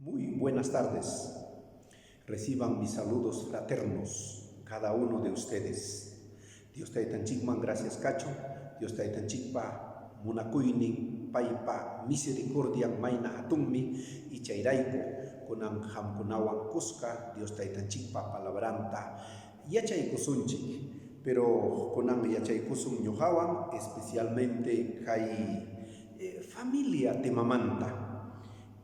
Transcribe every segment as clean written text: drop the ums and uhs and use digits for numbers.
Muy buenas tardes. Reciban mis saludos fraternos, cada uno de ustedes. Dios te tanchikman, gracias cacho. Dios te tanchikpa, munakuinin, paipa, misericordia, maina hatummi, y chairaipo, kunan hamkunawan kuska, Dios te tanchikpa, palabranta, yachaykusunchik. Pero kunan yachaykusun ñuhawan, especialmente kai familia temamanta.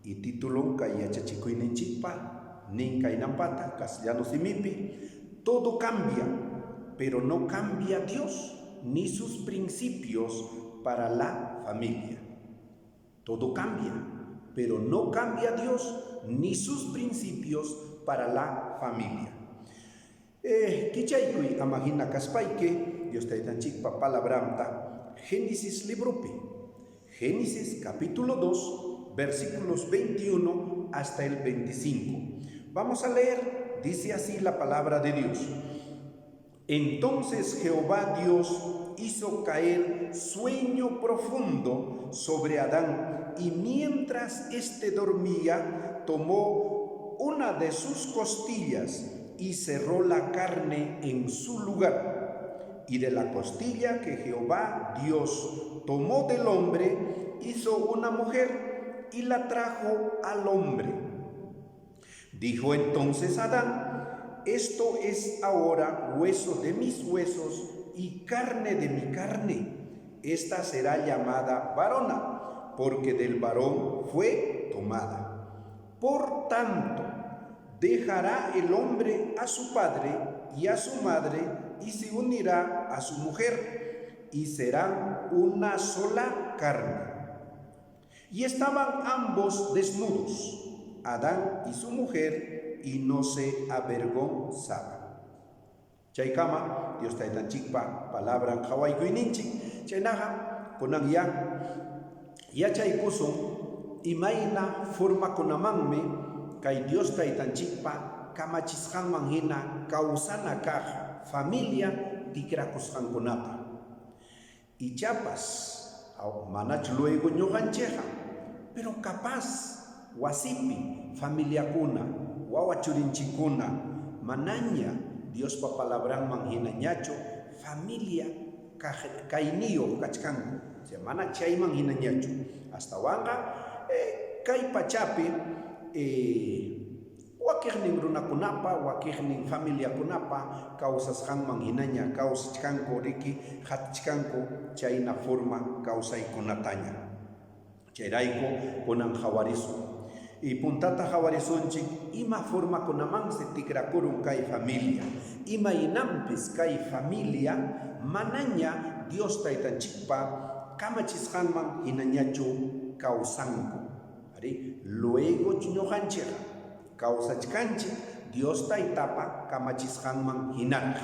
Y título kaya chachikuininchipa, ninkainampata, castellano simipi, todo cambia, pero no cambia Dios ni sus principios para la familia. Todo cambia, pero no cambia Dios ni sus principios para la familia. Kichaykui amagina kaspaike, Dios taitanchikpa palabranta, Génesis libropi, Génesis capítulo 2, versículos 21 hasta el 25. Vamos a leer, dice así la palabra de Dios. Entonces Jehová Dios hizo caer sueño profundo sobre Adán, y mientras éste dormía, tomó una de sus costillas y cerró la carne en su lugar. Y de la costilla que Jehová Dios tomó del hombre, hizo una mujer y la trajo al hombre. Dijo entonces Adán: esto es ahora hueso de mis huesos y carne de mi carne. Esta será llamada varona, porque del varón fue tomada. Por tanto, dejará el hombre a su padre y a su madre, y se unirá a su mujer, y serán una sola carne. Y estaban ambos desnudos, Adán y su mujer, y no se avergonzaban. Chaykama, Dios taitanchikpa, palabra hawaykuininchik, chaynaha, kunan ya chaykusun, imayna forma kunamanme, kay Dios taitanchikpa, kamachisqanman hina, kausana kaq, familia, tikrakusqankunata. Y chapas, manach luego ñuqanchikqa, pero capaz wasipi familiakuna, wawachurinchikuna, manaña Dios pa palabranman hinañacho familia kainio kachkanku, se mana chayman hinañacho. Hasta wanga kay pachapi wakijnin runakunapa, wakijnin familiakunapa kawsasqanman hinaña kawsachkanku riki hatichkanku chayna forma kawsaykunataña. Chayrayku kunan hawarisun. Y puntata hawarisunchik ima forma kunamansi tikrakurun kay familia. Ima inampis kay familia manaña Dios taytanchikpa kamachisqanman hinañachu kawsanku. Ari luego ñuqanchikqa kawsachkanchik Dios taytapa kamachisqanman hinaq.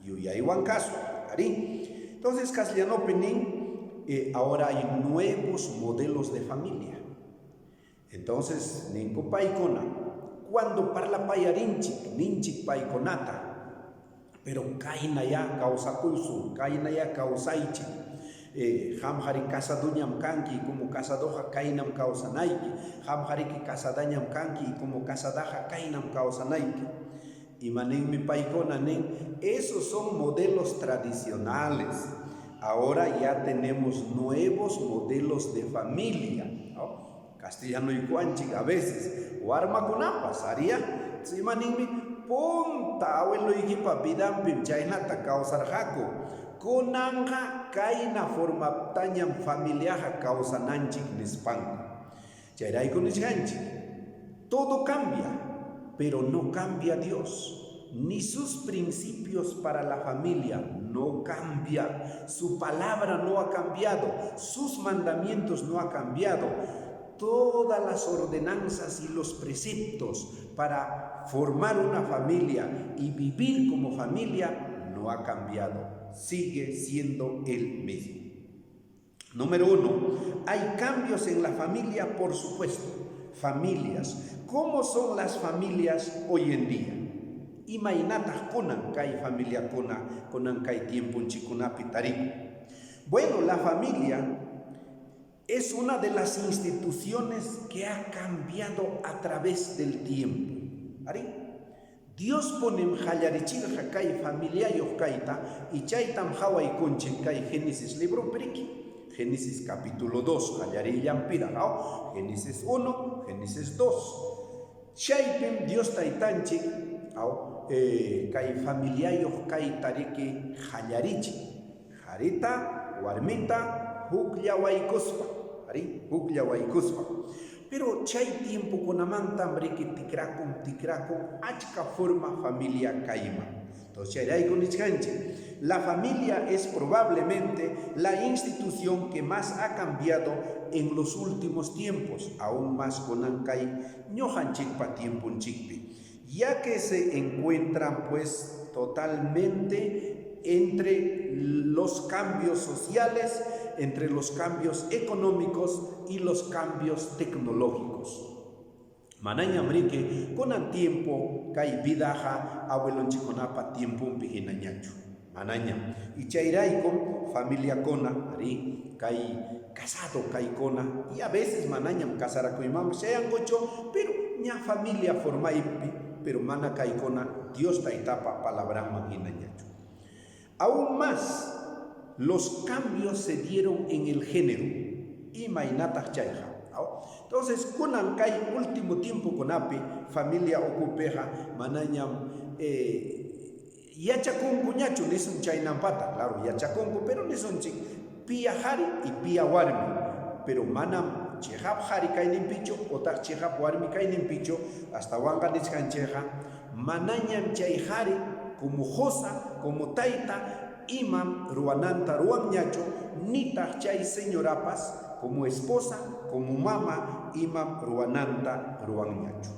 Yuyaywan kasu. Ari. Entonces castellano penin. Ahora hay nuevos modelos de familia. Entonces, ninku paikona, cuando parla payarinchik, ninchik paikonata, pero kaina ya kausakulsu, kaina ya kausaichik, hamhari kasaduñam kanki, como kasadoja kainam kausanaiki, hamhari kasadañam kanki, como kasadaja kainam kausanaiki. Y manen mi paikona nen, esos son modelos tradicionales. Ahora ya tenemos nuevos modelos de familia, ¿no? Castellano y cuanchik a veces, o arma con pasaría, si manimi, punta, abuelo y papidam pinchainata causarjaco, con anja kaina forma tañan familiaja causananchik nispan. Chairay con todo cambia, pero no cambia Dios. Ni sus principios para la familia no cambia, su palabra no ha cambiado, sus mandamientos no ha cambiado, todas las ordenanzas y los preceptos para formar una familia y vivir como familia no ha cambiado, sigue siendo el mismo. Número 1, hay cambios en la familia, por supuesto. Familias, ¿cómo son las familias hoy en día? Imainata kunan kay familia kunan kay tiempo chikunapi tariku. Bueno, la familia es una de las instituciones que ha cambiado a través del tiempo. ¿Ari? Dios ponem hallarichirja kay familia yokaita y chaitam hawai conchen kay Génesis libro periki. Génesis capítulo 2, hallari yampira, ¿no? Génesis 1, Génesis 2. Chaipem Dios taitanchi, ¿no? Kay familia yokaita riki hallarichi. Harita, warmita, hukya waikuspa. ¿Ari? Hukya waikuspa. Pero chay tiempo con amanta que tikrakum, achka forma familia caima. Entonces, la familia es probablemente la institución que más ha cambiado en los últimos tiempos, aún más con Ancay, ñojanchikpa tiempo chikpi, ya que se encuentran pues totalmente entre los cambios sociales, entre los cambios económicos y los cambios tecnológicos. Manaña mrique con el tiempo kai vidaja abuelon chiconapa tiempo pijinañacho. Manaña y chairai con familia cona ari kai casado kai cona y a veces manaña casara con imam sean gocho pero ña familia formaipi pero mana kai cona Dios taitapa palabra maginañacho. Aún más los cambios se dieron en el género y mainata chayja. Entonces, kunan kai último tiempo con api familia ocupeja manañam yachakunku ñachu nisun chaynampata, claro, yachakunku, pero nisun pia hari y pia warmi, pero manam chejap hari kainin picho, otak chejap warmi kainin picho, hasta wanga niskan cheja, manañam chay hari como josa, como taita, imam ruananta ruan ñacho, nita chay señorapas, como esposa, como mama, imam ruananta ruan ñacho.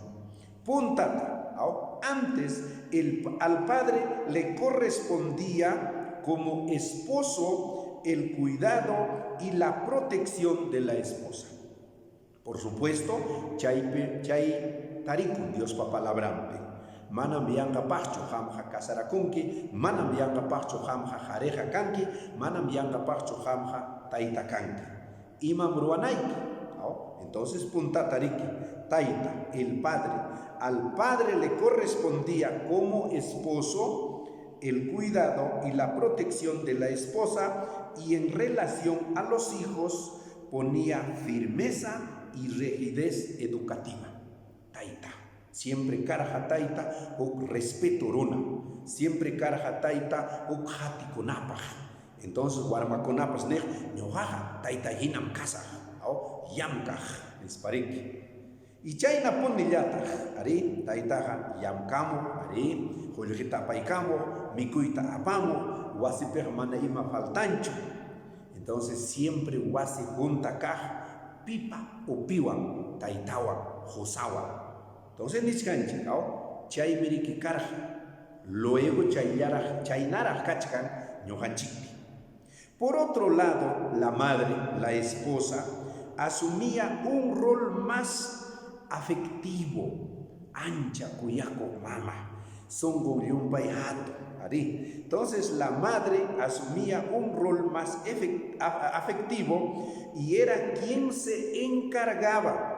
Puntata, antes al padre le correspondía como esposo el cuidado y la protección de la esposa. Por supuesto, chay tarikun Dios pa palabrampe. Manam yanga pacho hamja kasarakunki, manam yanga pacho hamja jareja kanki, manam yanga pacho hamja taita kanki. Imam ruanaiki. Entonces punta tariki, taita, el padre. Al padre le correspondía como esposo el cuidado y la protección de la esposa y en relación a los hijos ponía firmeza y rigidez educativa. Taita. Siempre karaja taita o respeto runa. Siempre karaja taita o hati konapaj. Entonces warma konapas nej ñojaja taita hinam casa o yamkaj espariki. Y chayna punillata ari taitaja yamkamo ari jollita paikamo mikuita apamo wasipej mana ima faltancho. Entonces siempre wasi junta kaj pipa o piwan taitawa josawa. Entonces niskanchi, chay miriki karja, luego chaynara kachkan ñojanchikpi. Por otro lado, la madre, la esposa, asumía un rol más afectivo, ancha, cuyaco, mama, son goryumpay hato, ari. Entonces la madre asumía un rol más afectivo y era quien se encargaba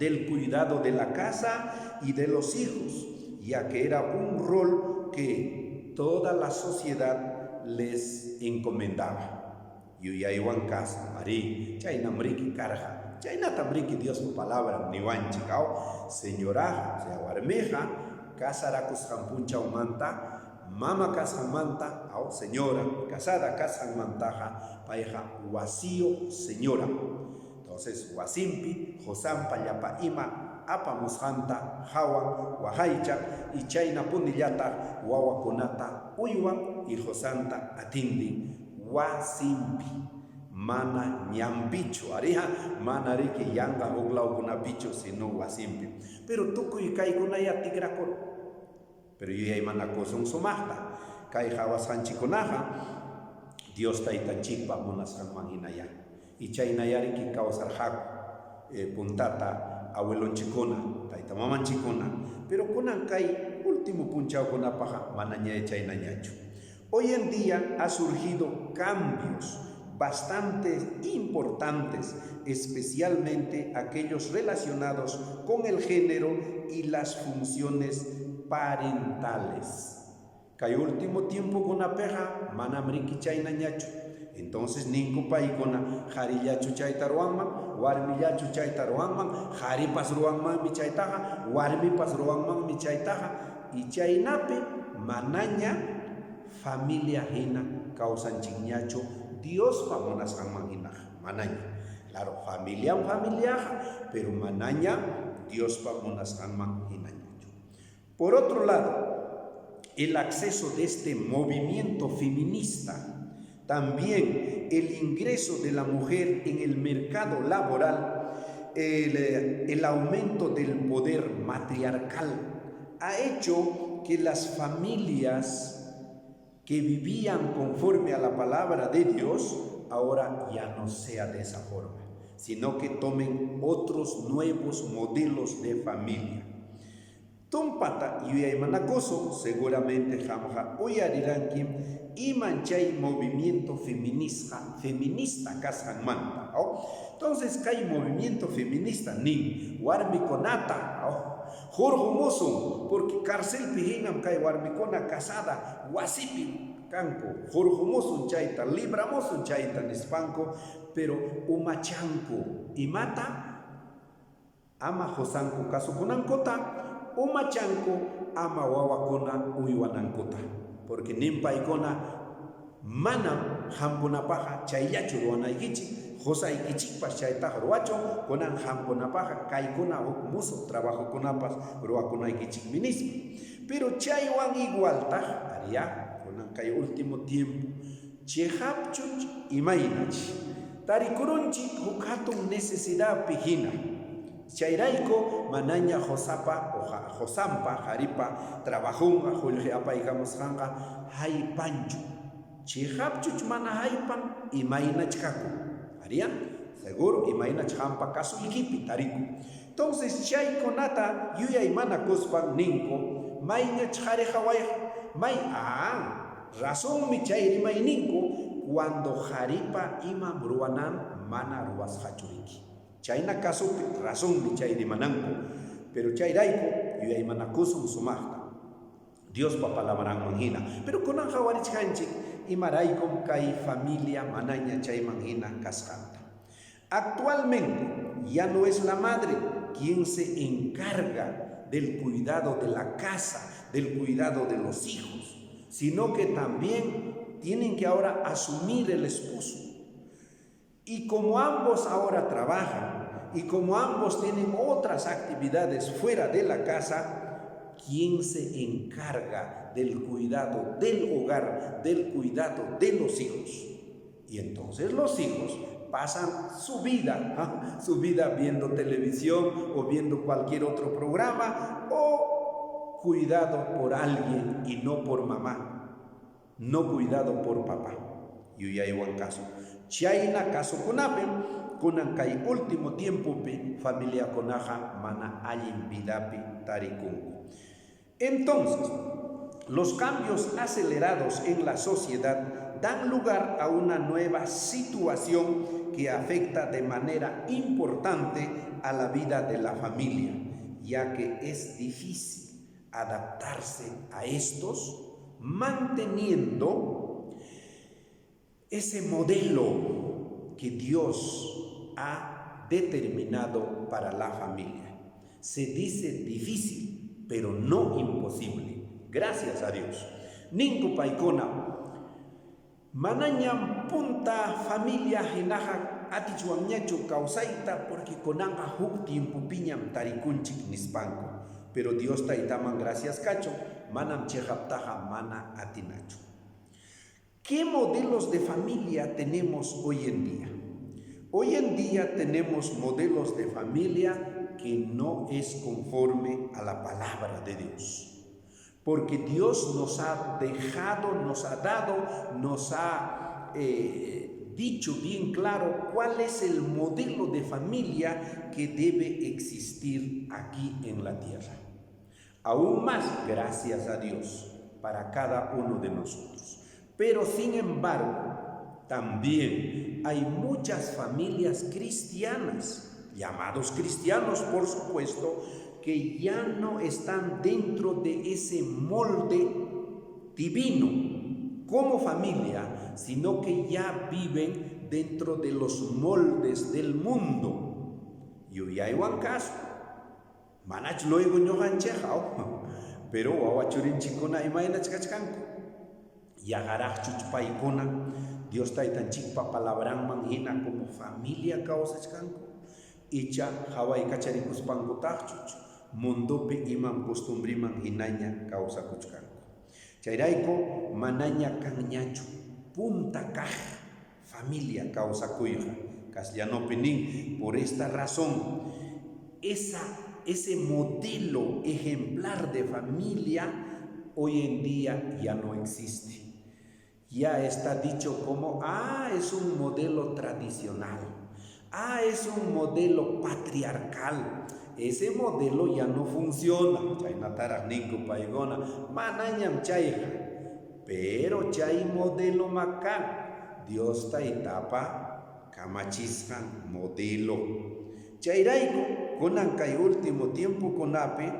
del cuidado de la casa y de los hijos, ya que era un rol que toda la sociedad les encomendaba. Yo ya iba en casa, Marí, chayna mriki karja, chayna tambriki Dios su palabra, ni wanchikao, señoraja, sea warmeja, casara kushampuncha umanta, mama casamanta, señora, casada casamantaja, pareja, vacío, señora. Entonces, wasimpi, josampa, yapa ima, apa mushanta, hawa, wahaicha, y chayna punillata, wawakunata, uywan, y josanta, atindi, wasimpi, mana ñampicho, ariha, mana riki yanga hoglau kuna picho, sino wasimpi. Pero tuku y kai kuna ya tigrakor. Pero yo ya mana kosong sumahta, kai hawa sanchikonaja, Dios taita chikpa munasan manginaya. Y chaynayari ki causar haku puntata abuelon chikona taita maman chikona pero kunan kai último punchao kuna paja manaña chainañacho. Hoy en día ha surgido cambios bastante importantes, especialmente aquellos relacionados con el género y las funciones parentales. Kay último tiempo kuna peja manamriki chayna ñachu. Entonces ninku paikuna harillachu chayta ruanman, warmillachu chayta ruanman, haripas ruanman mi chaytaja, warmipas ruanman mi chaytaja, y chaynapi manaña familia hina causanchik ñachu Dios pamonas hanman hinaja, manaña. Claro, familia, pero manaña Dios pamonas hanman hinaña. Por otro lado, el acceso de este movimiento feminista, también el ingreso de la mujer en el mercado laboral, el aumento del poder matriarcal, ha hecho que las familias que vivían conforme a la palabra de Dios, ahora ya no sea de esa forma, sino que tomen otros nuevos modelos de familia. Tumpata yuyaymanakoso seguramente jamja uyariranki imanchay movimiento feminista kashanmanta. Entonces kay movimiento feminista nin warmikonata jorjomoso porque cárcel pihinam kay warmikona casada wasipi kanko jorjomoso chayta libramoso chayta nispanko pero umachanko imata ama josanko kasukunankota umachanko ama wawakuna uywanankota porque nimpaykuna manam hampunapaja chayllachu ruwanaykichik josaykichikpas chaytaja ruwacho kunan hampunapaja kaykuna huk musuq trabajokunapas ruwakunaykichik minispa pero chaywan igualtaj aria kunan kay último tiempo chejapchuch imaynach tarikurunchik huk hatun necesidad pijina chayrayko manaña josampa haripa trabajunga julge apaygamos hanga haypanchu chihapchuch mana haypan imaynach kaku harían seguro imaynach hampa kasu ikipi tariku entonces chaykunata yuyaymana kuspan ninko mayñach hare hawayja may razón mi chayrimay ninko cuando haripa imam ruwanan mana ruwas hachuriki chayna caso razón mi chay de mananco, pero chayraico y hay manacusum sumagta. Dios pa palabran manjina, pero con anjawarich hanchik y maraikom kai familia manaña chay manjina cascanta. Actualmente ya no es la madre quien se encarga del cuidado de la casa, del cuidado de los hijos, sino que también tienen que ahora asumir el esposo. Y como ambos ahora trabajan y como ambos tienen otras actividades fuera de la casa, ¿quién se encarga del cuidado del hogar, del cuidado de los hijos? Y entonces los hijos pasan su vida viendo televisión o viendo cualquier otro programa o cuidado por alguien y no por mamá, no cuidado por papá. Y ya hay un caso. Chayna caso kunape kunan kay último tiempo familia konaja mana allin vidapi tarikunku. Entonces, los cambios acelerados en la sociedad dan lugar a una nueva situación que afecta de manera importante a la vida de la familia, ya que es difícil adaptarse a estos manteniendo ese modelo que Dios ha determinado para la familia. Se dice difícil, pero no imposible. Gracias a Dios. Ninku paikona manañam punta familia hinaja atichuamñachu causaita porque konanga huk tiempo piñam tarikunchik nispanko. Pero Dios taitaman gracias cacho, manam chejaptaja mana atinacho. ¿Qué modelos de familia tenemos hoy en día? Hoy en día tenemos modelos de familia que no es conforme a la palabra de Dios. Porque Dios nos ha dejado, nos ha dado, nos ha dicho bien claro cuál es el modelo de familia que debe existir aquí en la tierra. Aún más, gracias a Dios, para cada uno de nosotros. Pero sin embargo, también hay muchas familias cristianas, llamados cristianos por supuesto, que ya no están dentro de ese molde divino como familia, sino que ya viven dentro de los moldes del mundo. Yo ya hay un caso, manach luego no han chejao, pero awachurin chikona imaina chikachkanko, yagarach chuchpaikona, Dios taitan chikpa palabran manhina como familia causachkanko, icha hawai kacharikus pankutachchuch, mundope imam costumbre manhinaña causa kuchkanko. Chairaiko manaña kanñachu, punta caja, familia causa cuija, castellano penín, por esta razón, ese modelo ejemplar de familia hoy en día ya no existe. Ya está dicho como, es un modelo tradicional, es un modelo patriarcal. Ese modelo ya no funciona. Pero chay modelo macan, Dios ta etapa kamachiskan modelo. Chairaiko, kunan kay último tiempo kunape,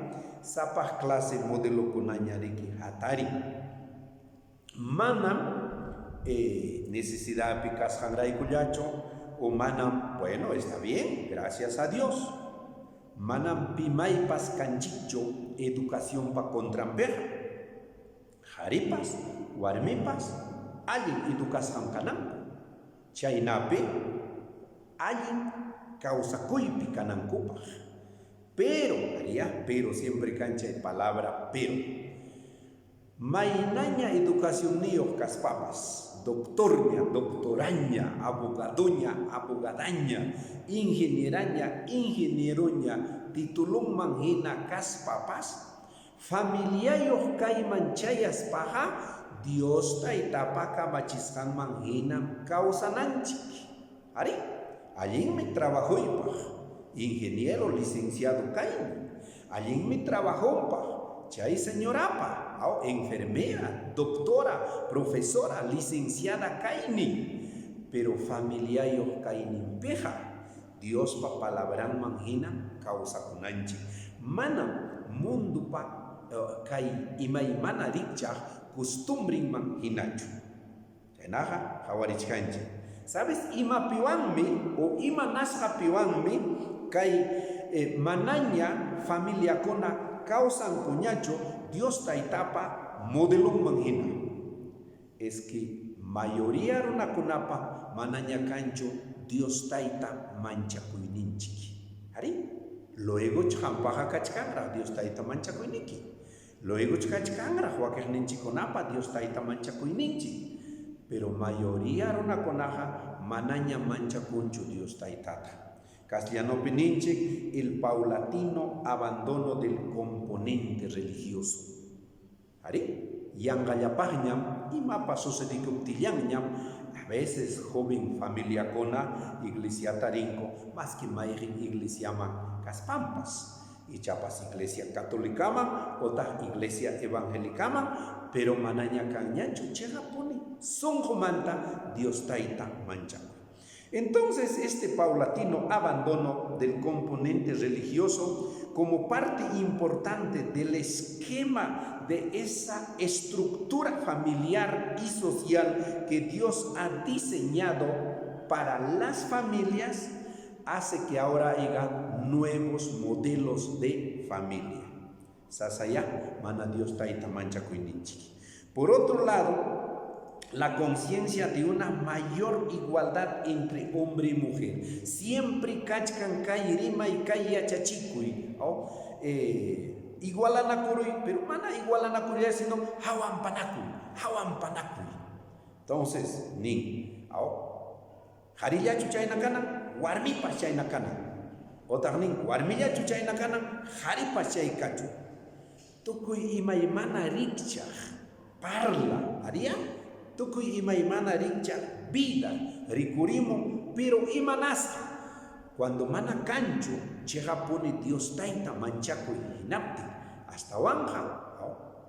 sapah clase modelo kunañariki hatari. Manam necesidad picas hangray kuyacho, o manam, bueno, está bien, gracias a Dios. Manam pimaipas canchicho educación pa contramper. Jaripas, warmipas, alguien educación canam. Chainape, alguien causa kuipi canancupa. Pero siempre cancha de palabra, pero. Mainaña educación niyo caspapas, doctorña, doctoraña, abogadoña, abogadaña, ingenieraña, ingenieroña, titulum manhina caspapas, familiayo kaiman chayas paja, Dios ta etapa kamachiskan manhina causananchik. Ari, allí me trabajó ingeniero licenciado kain, allí me trabajó chay señorapa. Enfermera, doctora, profesora, licenciada kaini, pero familiayo kaini peja. Dios pa palabran manhina causa kunanchi. Mana mundo pa kai imaimana richa costumbring manhinachu. Tenaja hawarichkanchi. ¿Sabes? Ima piwanmi o ima nasha piwanmi kai manaña familia kona causan cuñacho. Dios ta etapa modelo manhina. Es que mayoría runa kunapa manaña cancho Dios taita mancha kuininchiki. Hari? Luego champaja kachkangra Dios taita mancha kuiniki. Luego chkachkangra huakirninchi kunapa Dios taita mancha kuininchi. Pero mayoría runa kunaja manaña mancha kuncho Dios taitata. Castellano peninche, el paulatino abandono del componente religioso. ¿Ari? Yangayapagñam, y mapa sucedicuptillañam, a veces joven familia cona, iglesia tarinco, más que maírin iglesia ma caspampas. Y chapas iglesia católica, otra iglesia evangélica, pero manaña cañacho, chega pone, son jomanta, Dios taita manchaco. Entonces, este paulatino abandono del componente religioso como parte importante del esquema de esa estructura familiar y social que Dios ha diseñado para las familias, hace que ahora haya nuevos modelos de familia. Sasaya, mana Dios taita mancha kuininchi. Por otro lado, la conciencia de una mayor igualdad entre hombre y mujer. Siempre kachkan kay rima y kay yachachikui. Igualanakuri, pero mana igualanakuri sino hawan panakui. Entonces, ni harilla chuchayna kana, warmipa chayna kana. Otak ning warmilla chuchayna kana, haripa chay kachu. Tukui imaymana rikcha, parla, haría. Tukuy imaymana richa vida, ricurimo, pero imanasta. Cuando mana cancho, chega pone Dios taita manchaco y hinapti, hasta wanja.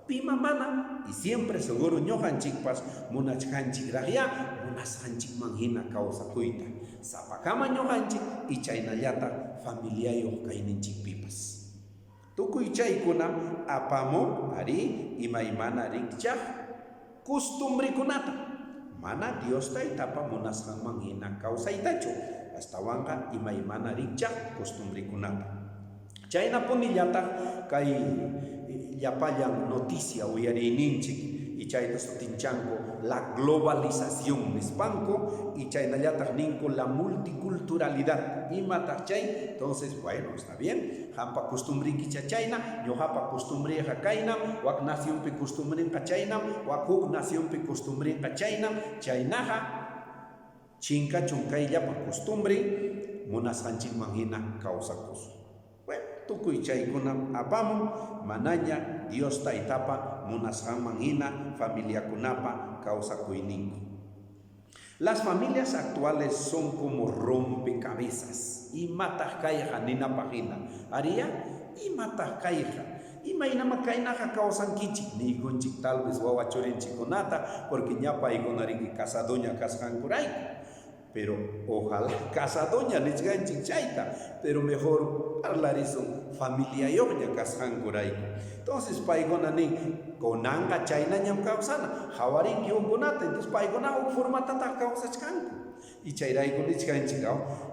pima mana, y siempre seguro ñojanchikpas munachkanchikraqya munasqanchik manhina kawsakuita sapakama ñojanchik y chaynallata familiayoq kayninchikpipas tukuy chaykuna apamun ari imaymana rikchaq costumbrekunata mana Dios taytapa munasqanman hina kawsaytachu astawanqa imaymana rikchaq costumbrekunata chayna punillataq kay llapallan noticia uyariyninchik y chayta sutinchanku la globalización nispanku y chaynallataq ninku la multiculturalidad imataq chay entonces bueno está bien hampa costumbrikicha chayna ñuqapa costumbreqa kaynam wak nacionpi costumbrenqa chaynam wak huk nacionpi costumbrenqa chaynam chaynaqa chinkachun kay llapa costumbre munasqanchikman hina kawsakus tukuy chaykuna apamun manaña Dios taytapa munasqanman hina familiakunapa kawsakuyninmi. Las familias actuales son como rompecabezas. Imataq kayqa ninapaq hina. Ariya imataq kayqa. Imaynama kaynaqa kawsankichik niykunchik tal vez wawa churinchikunata porque ñapaykunariki casadoña kasqankurayku. Pero ojalá casadoña nichkanchik chayta, pero mejor parlarizun familia yoqña kasqankurayku. Entonces paykuna nin kunanqa chaynañam kawsana, hawarinki unkunata, entonces paykuna huk formatataq kawsachkanku. Y chayrayku nichkanchik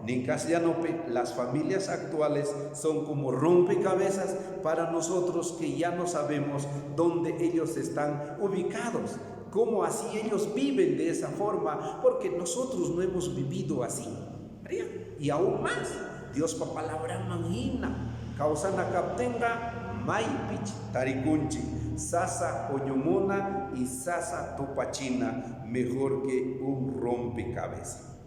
nin castellanopi las familias actuales son como rompecabezas para nosotros que ya no sabemos dónde ellos están ubicados. Cómo así ellos viven de esa forma, porque nosotros no hemos vivido así. Y aún más, Dios pa palabra manhina, causana kaptenga, maipich tarikunchi, sasa oñomona y sasa topachina, mejor que un rompecabezas.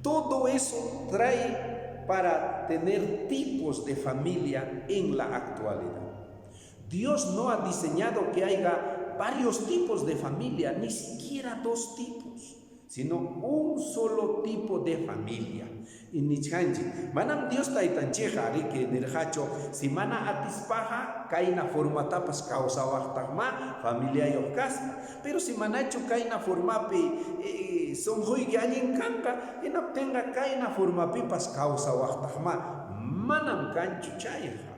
Todo eso trae para tener tipos de familia en la actualidad. Dios no ha diseñado que haya varios tipos de familia, ni siquiera dos tipos, sino un solo tipo de familia. Y nichkanchi, manam Dios taytancheja ariki nirhacho, si mana atispaja, kaina formatapas kausawaqtaqma familia yoqkasqa. Pero si manacho kaina formapi sonjuigi allin kanqa, hinaptenga kaina formapipas kausawaqtaqma, manam kanchu chayqa.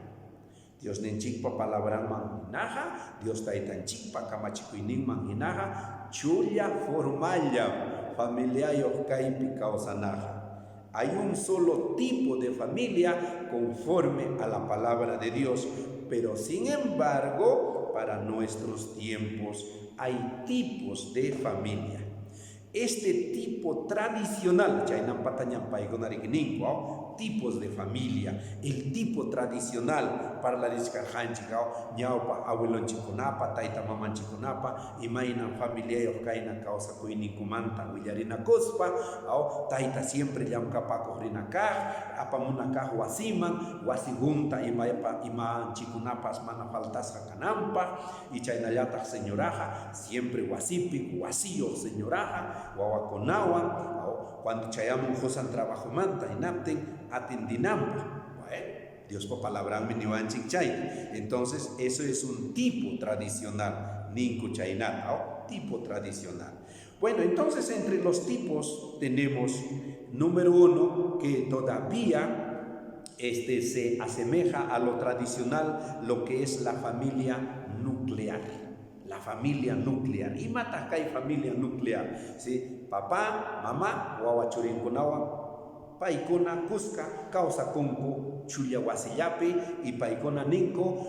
Dios ninchikpa palabranman hinaqa, Dios taytanchikpa kamachikuyninman hinaqa, chulla formalla familiayoq kaypi kawsanaqa. Hay un solo tipo de familia conforme a la palabra de Dios, pero sin embargo, para nuestros tiempos hay tipos de familia. Este tipo tradicional, tipos de familia, el tipo tradicional para la discarjanchika, ñaupa abuelonchikunapa, taita mamanchikunapa, imainan familia yokaina causa kuinikumanta, willarina cospa, taita siempre llamkapako rinakaj, apamunakaj wasiman, wasigunta imanchikunapas mana faltas kanampa, y chaynallataq señoraja, siempre wasipi, wasillo señoraja, wawakunawan, cuando chayamun josan trabajo manta inapten atendinampa. Bueno, Dios por palabra miniwanchik chay. Entonces, eso es un tipo tradicional, ninku chaynat, tipo tradicional. Bueno, entonces entre los tipos tenemos número uno que todavía se asemeja a lo tradicional, lo que es la familia nuclear. La familia nuclear. Y matakay familia nuclear. ¿Sí? Papá, mamá, wawachurinkunawan, paikuna, kuska, causa kunku, chulla wasillapi, y paikuna ninko,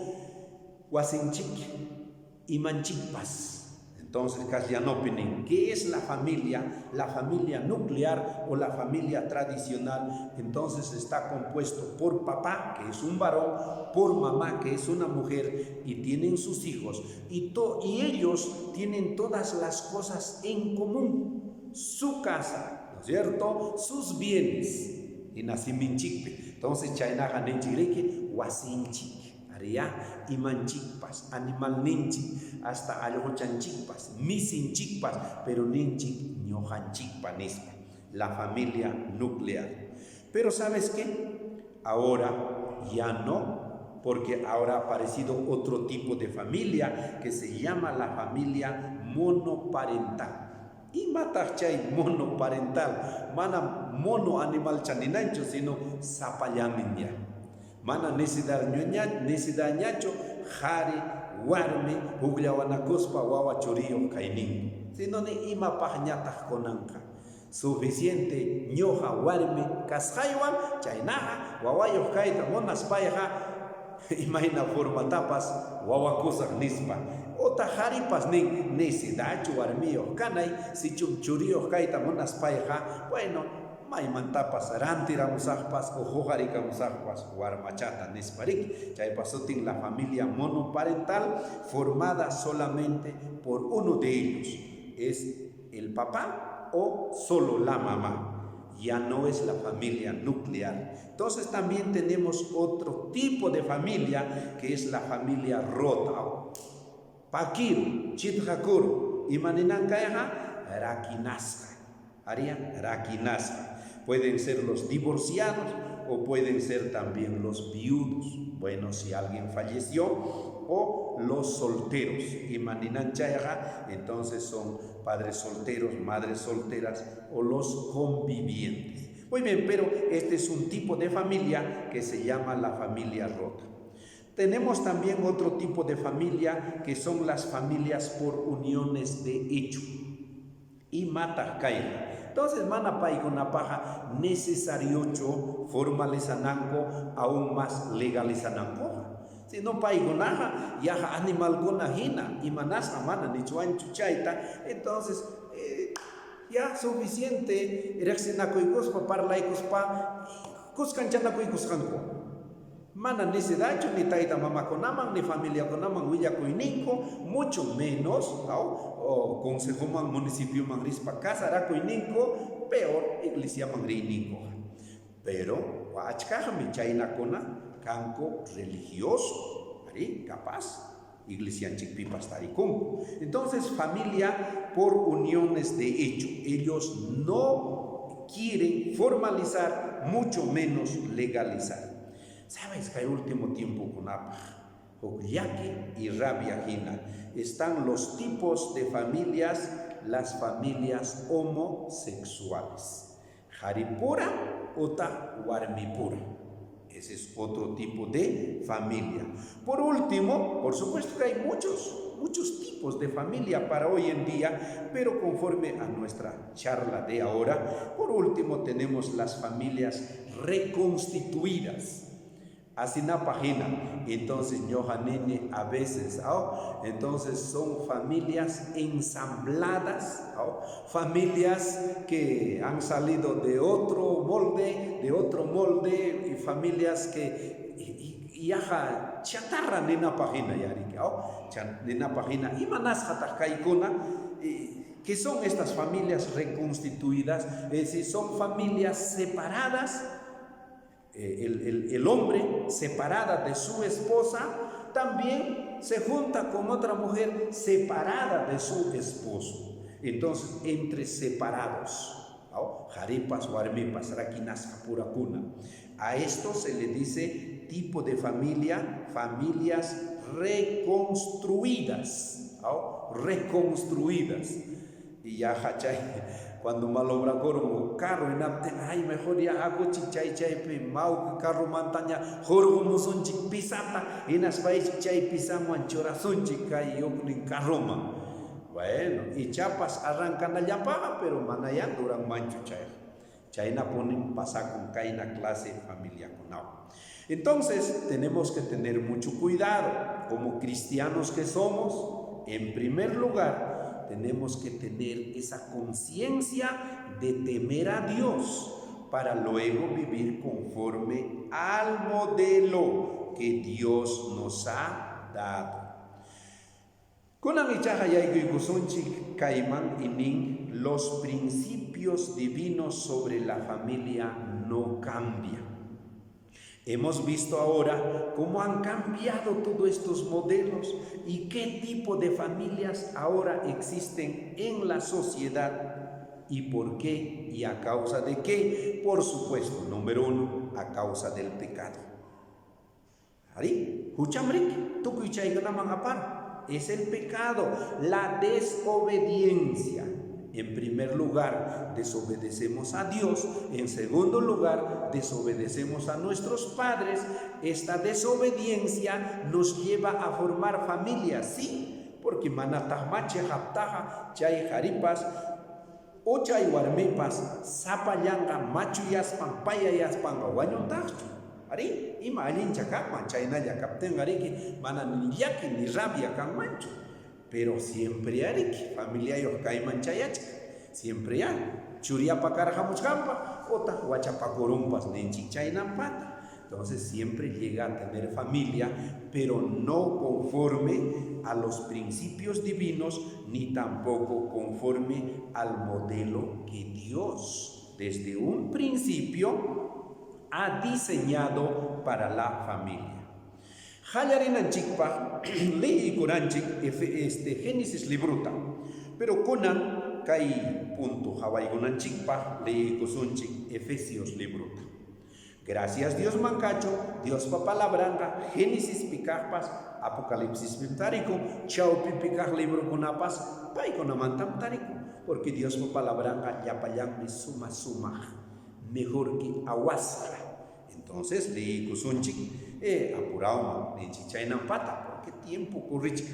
wasinchik, imanchikpas. Entonces, Kasyanopinin, ¿qué es la familia nuclear o la familia tradicional? Entonces está compuesto por papá, que es un varón, por mamá, que es una mujer, y tienen sus hijos, y ellos tienen todas las cosas en común, su casa, ¿no es cierto?, sus bienes, y nasiminchikpe. Entonces, chaynaja nenchireke, wasinchik. Imanchikpas, animal ninchik, hasta alochanchikpas, misinchikpas, pero ninchik ñojanchikpa nispa, la familia nuclear. Pero ¿sabes qué? Ahora ya no, porque ahora ha aparecido otro tipo de familia que se llama la familia monoparental. Y matachay monoparental, mana mono animal chaninancho, sino zapayaminya. Mana necesidad ñacho, jari, warme, ugliawanacospa, wawa chorillo kainin. Sino ni ima pajñataj konanka. Suficiente ñoja warme kasjaywan chaynaja wawayo kaita monas payja imagina forma tapas wawakusaq nispa ota jaripas ni sidachu warmiyo kanay si chumchuriyo kaita monas payja bueno maymantapas rantiramusaqpas o jojarikamusaqpas warmachata nisparik chaypasutin la familia monoparental formada solamente por uno de ellos es el papá o solo la mamá, ya no es la familia nuclear. Entonces también tenemos otro tipo de familia que es la familia rota. Pakir, Chitjakur, Imaninankaeja, Rakinasca. Harían Rakinasca. Pueden ser los divorciados o pueden ser también los viudos. Bueno, si alguien falleció, o los solteros. Imaninanchayaja, entonces son padres solteros, madres solteras o los convivientes. Muy bien, pero este es un tipo de familia que se llama la familia rota. Tenemos también otro tipo de familia que son las familias por uniones de hecho. Y matakaya. Entonces, manapay con una paja necesariocho formalizananco, aún más legalizananco. Si no paigonaja, yaja animal gonajina, y manasa mana ni chuan chuchaita, entonces ya suficiente, reaccionacoicospa, parlaicospa, cuscanchanacoicoscanco. Mana ni sedacho, ni taita mamá conaman, ni familia conaman, huillacoininco, mucho menos, o consejo man municipio mangrispa casa, aracoininco, peor, iglesia mangrininco. Pero, huachcaja mi chaina cona, canco religioso, ¿sí? Capaz, iglesia en Chipipas Taricum. Entonces, familia por uniones de hecho. Ellos no quieren formalizar, mucho menos legalizar. ¿Sabes que al último tiempo con Ogliaque y Rabiajina están los tipos de familias, las familias homosexuales? Jaripura, ota Warmipura. Ese es otro tipo de familia. Por último, por supuesto que hay muchos tipos de familia para hoy en día, pero conforme a nuestra charla de ahora, por último tenemos las familias reconstituidas. Así na página, entonces Yohanene a veces, entonces son familias ensambladas, familias que han salido de otro molde, y familias que yaja chatarra nena página yarike, nena página y manas hatakaikuna, que son estas familias reconstituidas, es decir, son familias separadas. El hombre separada de su esposa también se junta con otra mujer separada de su esposo. Entonces, entre separados, jaripas, warmipas, raquinas, purakuna. A esto se le dice tipo de familia, familias reconstruidas, reconstruidas. Y ya hachay. Cuando malobra un carro en ay mejor ya hago chichay mau carro montaña jorgo muson chic pisata en as país chichay pisamo anchora son chicay yo en carroma. Bueno, y chapas arrancan allá paga, pero manayan duran mancho chayna ponen pasa con caina clase familia con agua. Entonces tenemos que tener mucho cuidado como cristianos que somos. En primer lugar, tenemos que tener esa conciencia de temer a Dios para luego vivir conforme al modelo que Dios nos ha dado. Con los principios divinos sobre la familia no cambian. Hemos visto ahora cómo han cambiado todos estos modelos y qué tipo de familias ahora existen en la sociedad y por qué y a causa de qué. Por supuesto, número uno, a causa del pecado. Ari, huchamrik, tukuichaykunamang apar. Es el pecado, la desobediencia. En primer lugar, desobedecemos a Dios. En segundo lugar, desobedecemos a nuestros padres. Esta desobediencia nos lleva a formar familias, sí, porque manatahmache haptaja, chay jaripas, o chay warmepas, zapallanga, machuyaspan, payayaspan, aguanyontachu. Ari, ima alincha kama, chaynalla kapten ariki, mana ni yaki ni rabia kan mancho. Pero siempre ariki, familia yo kaiman chayachka, siempre hay. Churiapa carajamuchkampa, ota huachapacorumpas nenchi chaynampata. Entonces siempre llega a tener familia, pero no conforme a los principios divinos, ni tampoco conforme al modelo que Dios desde un principio ha diseñado para la familia. Hallarinanchikpa ley kuranchik Génesis libruta, pero kunan kai punto hawaigunanchikpa ley kusunchik Efesios libruta. Gracias Dios mancacho, Dios pa palabranca, Génesis picajpas, Apocalipsis piptarico, Chaupi picaj libro kunapas, paikonamantam tarico, porque Dios pa palabranca ya payang mi suma mejor que aguasra. Entonces leí kusunchik apurado en chichaynampata, porque tiempo corriche.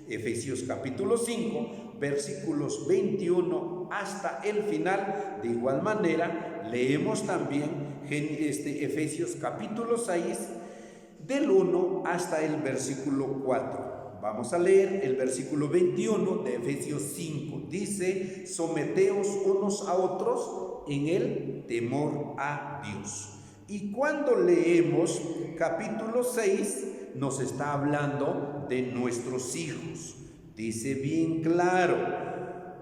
Efesios capítulo 5 versículos 21 hasta el final. De igual manera leemos también Efesios capítulo 6 del 1 hasta el versículo 4. Vamos a leer el versículo 21 de Efesios 5. Dice: someteos unos a otros en el temor a Dios. Y cuando leemos capítulo 6, nos está hablando de nuestros hijos. Dice bien claro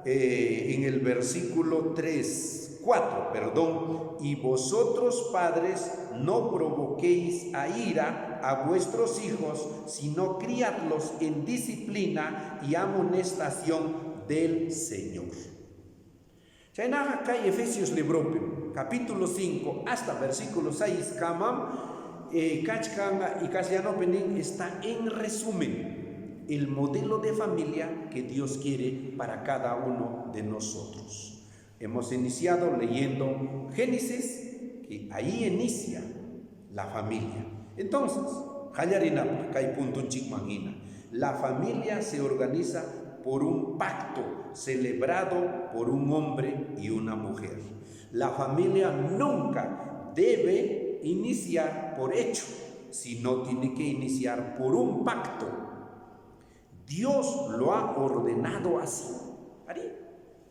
en el versículo 4, y vosotros padres no provoquéis a ira a vuestros hijos, sino criadlos en disciplina y amonestación del Señor. Chaynaja kay Efesios libro capítulo 5 hasta versículo 6 kamam kachkanga y castellano penin está en resumen el modelo de familia que Dios quiere para cada uno de nosotros. Hemos iniciado leyendo Génesis, que ahí inicia la familia. Entonces, hallarina kay puntun chikmangina, la familia se organiza por un pacto celebrado por un hombre y una mujer. La familia nunca debe iniciar por hecho, sino tiene que iniciar por un pacto. Dios lo ha ordenado así.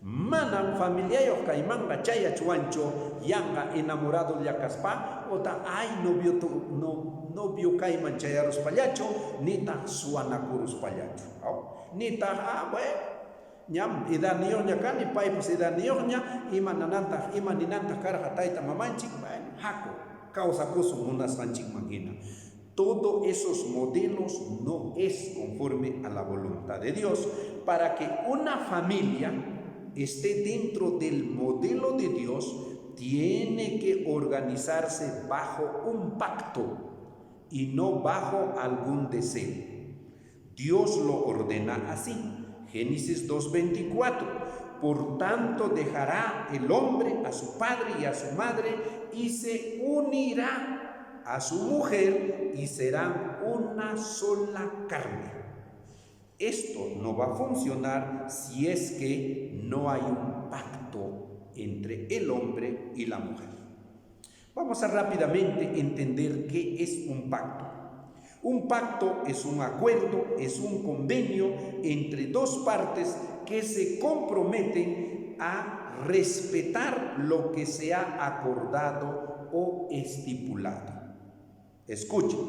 Manan familia yo caimanga chaya chuancho yanga enamorado ya caspa ota ay novio caiman chayaros payacho nita suanakurus payacho nita ñam idanioña kani paipus idanioña imaninanta karaja taita mamanchik hako causa kusu unas ranchik mangina. Todos esos modelos no es conforme a la voluntad de Dios. Para que una familia esté dentro del modelo de Dios, tiene que organizarse bajo un pacto y no bajo algún deseo. Dios lo ordena así. Génesis 2:24. Por tanto dejará el hombre a su padre y a su madre y se unirá a su mujer y serán una sola carne. Esto no va a funcionar si es que no hay un pacto entre el hombre y la mujer. Vamos a rápidamente entender qué es un pacto. Un pacto es un acuerdo, es un convenio entre dos partes que se comprometen a respetar lo que se ha acordado o estipulado. Escuchen,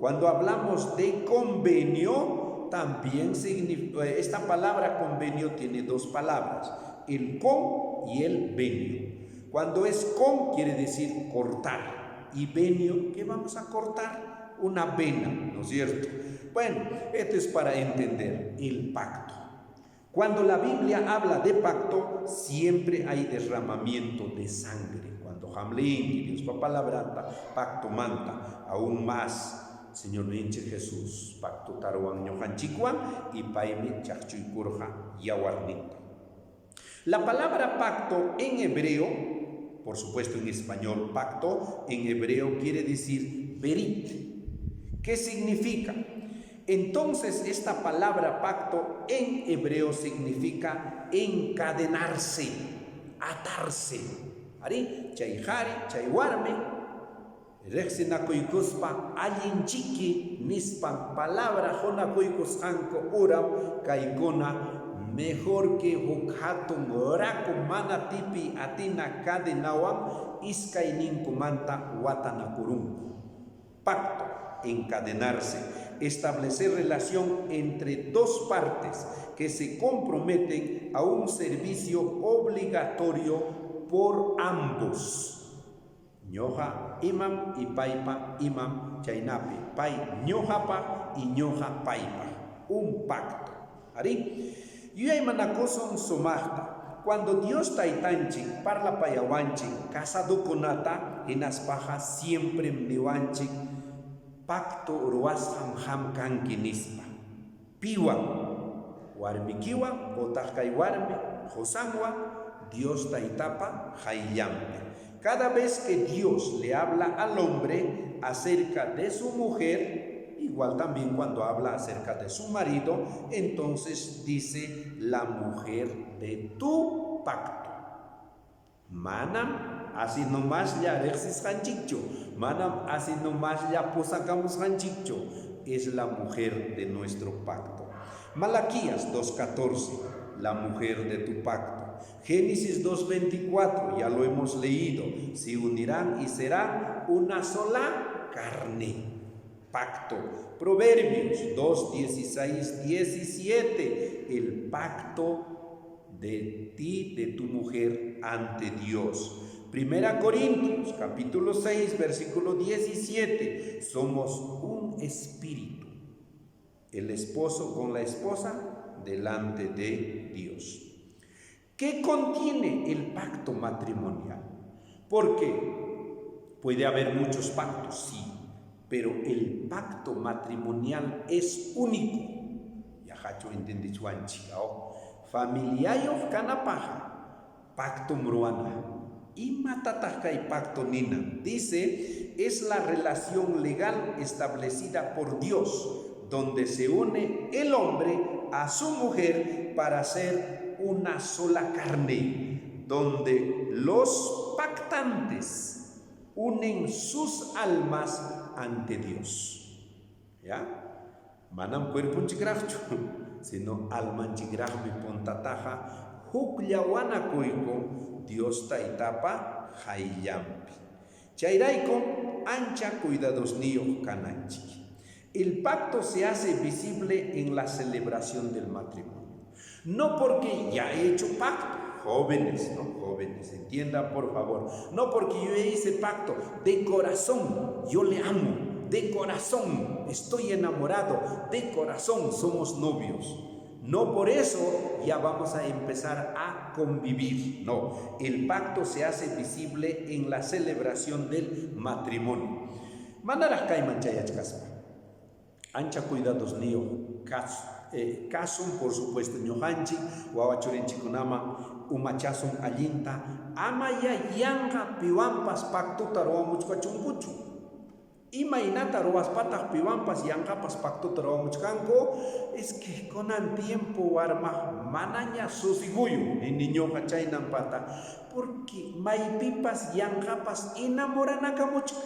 cuando hablamos de convenio, también significa, esta palabra convenio tiene dos palabras, el con y el venio. Cuando es con quiere decir cortar y venio, ¿qué vamos a cortar? Una vena, ¿no es cierto? Bueno, esto es para entender el pacto. Cuando la Biblia habla de pacto, siempre hay derramamiento de sangre. Cuando Hamlin y Dios pa palabra pacto manta, aún más Señor Ninche Jesús, pacto taruan ñojanchikwan y paimi chachuykurja yawarnito. La palabra pacto en hebreo, por supuesto en español pacto, en hebreo quiere decir berit. ¿Qué significa? Entonces esta palabra pacto en hebreo significa encadenarse, atarse. Ari, chayjari, chaywarme, rexinakuikuspa, allinchiki, nispan palabra jonakuikus hanko uram, kaikona, mejor que hukhatun raku mana tipi atina cadenawan, iskay ninkumanta watanakurun. Pacto, encadenarse, establecer relación entre dos partes que se comprometen a un servicio obligatorio por ambos. Ñoja imam y paipa imam chainapi, pai ñojapa y ñoja paipa. Un pacto. ¿Ari? Yuaymanakoson somahta. Cuando Dios taitanchik parla payawanchik casado konata enaspaja siempre mniwanchik pacto ruasham ham kankinispa. Piwan warmikiwan otajkay warmi josanwan Dios taitapa hayllampe. Cada vez que Dios le habla al hombre acerca de su mujer, igual también cuando habla acerca de su marido, entonces dice la mujer de tu pacto. Manam así nomás ya rexis hanchicho, manam así nomás ya posacamos hanchicho, es la mujer de nuestro pacto. Malaquías 2:14, la mujer de tu pacto. Génesis 2:24, ya lo hemos leído, se unirán y serán una sola carne. Pacto. Proverbios 2:16, 17, el pacto de ti, de tu mujer ante Dios. 1 Corintios capítulo 6, versículo 17, somos un espíritu, el esposo con la esposa delante de Dios. ¿Qué contiene el pacto matrimonial? Porque puede haber muchos pactos, sí, pero el pacto matrimonial es único. Yahacho entendichuanchigao. Familiayo canapaja, pacto mruana. Y matatajka y pacto nina. Dice, es la relación legal establecida por Dios, donde se une el hombre a su mujer para ser una sola carne, donde los pactantes unen sus almas ante Dios. ¿Ya? Manam cuerpo chigracho, sino alma chigrajmi pontataja, hukyawana kuiko, Dios taitapa hayyampi. Chairaiko, ancha cuidados niyo kananchi. El pacto se hace visible en la celebración del matrimonio. No porque ya he hecho pacto, jóvenes, entiendan por favor, no porque yo hice pacto, de corazón yo le amo, de corazón estoy enamorado, de corazón somos novios. No por eso ya vamos a empezar a convivir, no, el pacto se hace visible en la celebración del matrimonio. Mandaras kaiman chayachkaspa, ancha cuidados niyo, caso, por supuesto, ñojanchi, wawachurinchikunama, umachasun allinta, amaya yanga piwampas pactuta roamuchkachunkuchu. Imainata roaspatach piwampas yangapas pactuta roamuchkanko, es que conan tiempo warma manaña susiguyu, ni niñoja chaynampata, porque maipipas yangapas enamoranacamuchka,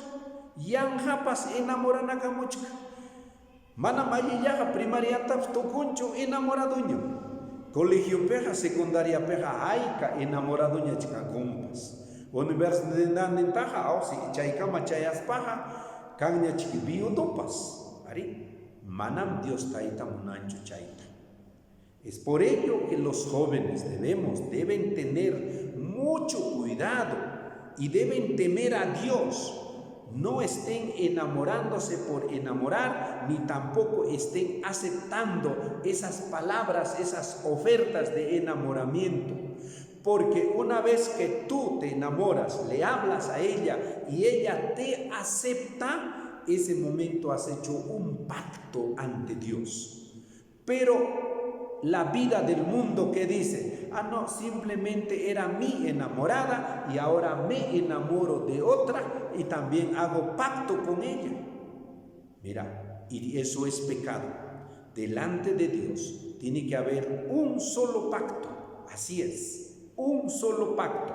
yangapas enamoranacamuchka. Mana mayillaja primaria tukunchu enamoradoño. Colegio peja, secundaria peja, aika enamoradoña chica compas. Universidad nentaja, ausi chaykama chayaspaja, kanya chiqui biotopas. Ari, manam Dios taita munancho chaita. Es por ello que los jóvenes deben tener mucho cuidado y deben temer a Dios. No estén enamorándose por enamorar, ni tampoco estén aceptando esas palabras, esas ofertas de enamoramiento. Porque una vez que tú te enamoras, le hablas a ella y ella te acepta, ese momento has hecho un pacto ante Dios. Pero la vida del mundo que dice, no, simplemente era mi enamorada y ahora me enamoro de otra y también hago pacto con ella. Mira, y eso es pecado. Delante de Dios tiene que haber un solo pacto. Así es, un solo pacto.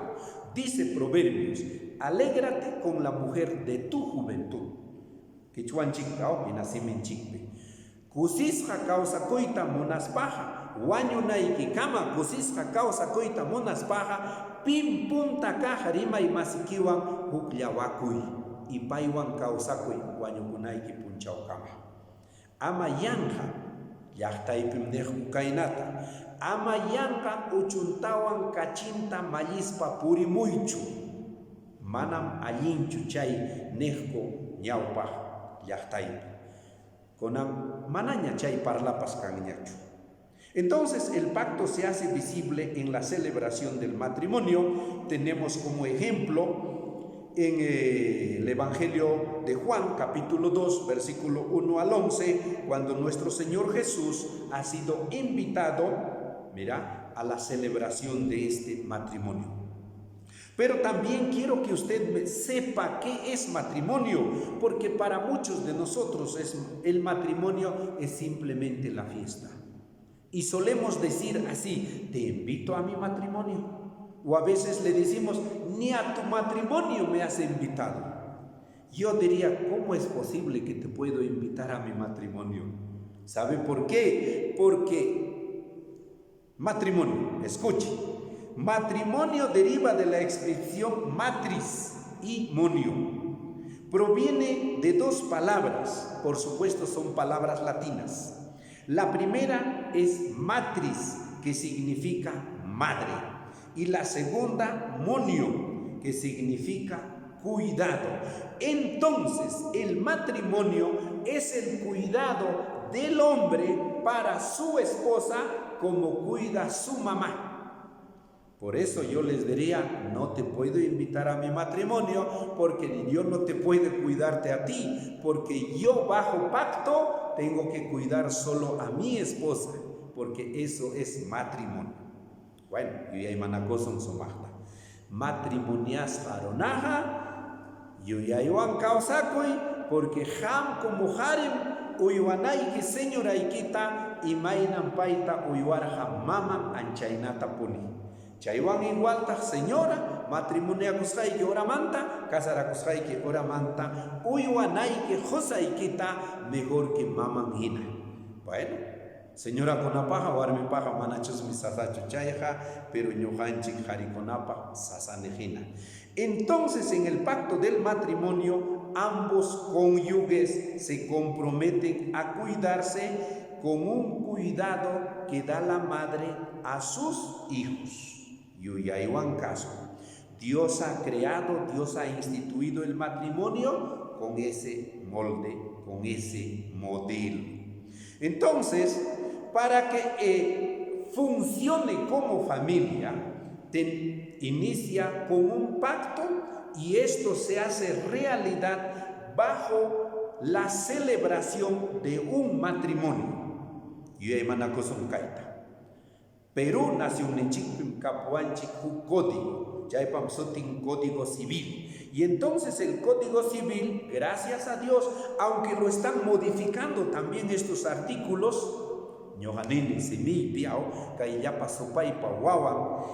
Dice Proverbios, alégrate con la mujer de tu juventud. Que chuan chicao, minasim chikpe. Kusisja causa coita monaspaja, guañunaiki kama kusisja causa coita monaspaja, pim punta caja rima y masikiwan huklawakui, y paiwan causakui, guañukunaiki punchao kama. Ama yanja, yachtaipim nehu kainata, ama yanja uchuntawan kachinta mallispa purimuichu, manam allinchu chay nehko ñawpa yachtaipim. Conam manaña chay parlapas canñachu. Entonces el pacto se hace visible en la celebración del matrimonio. Tenemos como ejemplo en el Evangelio de Juan, capítulo 2, versículo 1 al 11, cuando nuestro Señor Jesús ha sido invitado, mira, a la celebración de este matrimonio. Pero también quiero que usted sepa qué es matrimonio, porque para muchos de nosotros el matrimonio es simplemente la fiesta. Y solemos decir así, te invito a mi matrimonio. O a veces le decimos, ni a tu matrimonio me has invitado. Yo diría, ¿cómo es posible que te puedo invitar a mi matrimonio? ¿Sabe por qué? Porque matrimonio, escuche. Matrimonio deriva de la expresión matris y monio. Proviene de dos palabras, por supuesto son palabras latinas. La primera es matris, que significa madre, y la segunda monio, que significa cuidado. Entonces, el matrimonio es el cuidado del hombre para su esposa como cuida su mamá. Por eso yo les diría, no te puedo invitar a mi matrimonio porque Dios no te puede cuidarte a ti, porque yo bajo pacto tengo que cuidar solo a mi esposa, porque eso es matrimonio. Bueno, yo ya imanacoson somahta. Matrimonias aronaja, yo ya iban causacui, porque ham como harem, uywanay que señora ikita, y mainan paita uywarja mama anchainata puni. Chaywan igualta señora, matrimonio kusay que ora manta, casara kusay que ora manta, uywanay que josaykita mejor que maman hina. Bueno, señora konapaja, warmi paja, manachos mi sasacho chayja, pero ñohanchik jarikonapa sasanejina. Entonces, en el pacto del matrimonio, ambos cónyuges se comprometen a cuidarse con un cuidado que da la madre a sus hijos. Yuyayuan caso, Dios ha creado, Dios ha instituido el matrimonio con ese molde, con ese modelo. Entonces, para que funcione como familia, inicia con un pacto y esto se hace realidad bajo la celebración de un matrimonio. Yuyaymanakosum kaita. Perú nació en Capuanchic un código, ya hay código civil. Y entonces el código civil, gracias a Dios, aunque lo están modificando también estos artículos, ñojanini simi piao, kayapa sopay pawawan,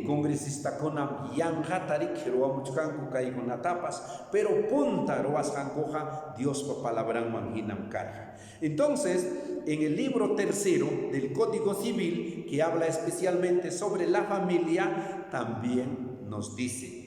congresista konam yan hatari, keroamuchkanku kaykunatapas, pero punta roas hankoja, Dios pa palabran manginam carga. Entonces, en el libro tercero del Código Civil, que habla especialmente sobre la familia, también nos dice,